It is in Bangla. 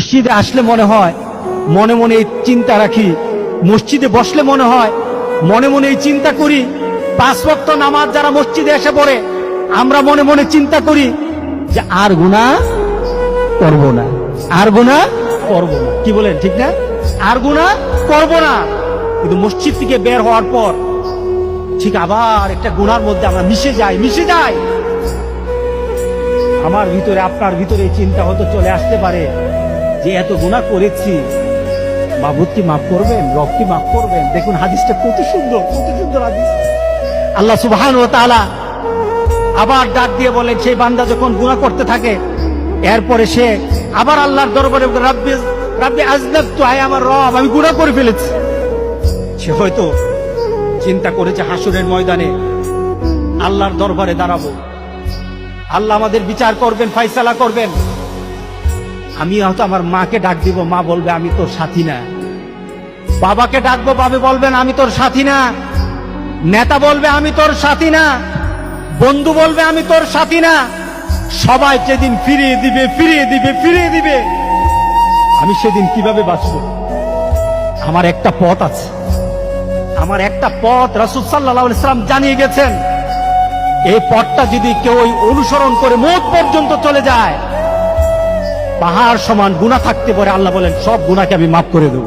মসজিদে আসলে মনে হয়, মনে মনে এই চিন্তা রাখি, মসজিদে বসলে মনে হয়, মনে মনে এই চিন্তা করি, 5 ওয়াক্ত নামাজ যারা মসজিদে এসে পড়ে আমরা মনে মনে চিন্তা করি যে আর গুনাহ করব না, আর গুনাহ করব না। কি বলেন, ঠিক না? আর গুনাহ করব না। কিন্তু মসজিদ থেকে বের হওয়ার পর ঠিক আবার একটা গুনার মধ্যে আমরা মিশে যাই। আমার ভিতরে, আপনার ভিতরে এই চিন্তা হয়তো চলে আসতে পারে যে এত গুনাহ করেছি, মাবুদ কি মাফ করবেন, রব কি মাফ করবেন? দেখুন হাদিসটা কত সুন্দর, কত সুন্দর হাদিস। আল্লাহ সুবহানাহু ওয়া তাআলা আবার ডাক দিয়ে বলেন, সেই বান্দা যখন গুনাহ করতে থাকে এরপরে সে আবার আল্লাহর দরবারে রাব্বি আযনাবতু, আয় আমার রব আমি গুনাহ করে ফেলেছি। সে হয়তো চিন্তা করেছে হাসরের ময়দানে আল্লাহর দরবারে দাঁড়াবো, আল্লাহ আমাদের বিচার করবেন, ফয়সালা করবেন। আমি হয়তো আমার মাকে ডাক দিব, মা বলবে আমি তোর সাথী না। বাবাকে ডাকবো, বাবা বলবেন আমি তোর সাথী না। নেতা বলবে আমি তোর সাথী না। বন্ধু বলবে আমি তোর সাথী না। সবাই যেদিন ফিরিয়ে দিবে, আমি সেদিন কিভাবে বাঁচবো? আমার একটা পথ আছে, আমার একটা পথ রাসূল সাল্লাল্লাহু আলাইহি ওয়াসাল্লাম জানিয়ে গেছেন। এই পথটা যদি কেউ অনুসরণ করে মওত পর্যন্ত চলে যায়, পাহাড় সমান গুনাহ থাকতে পারে, আল্লাহ বলেন সব গুনাহকে আমি মাফ করে দেব।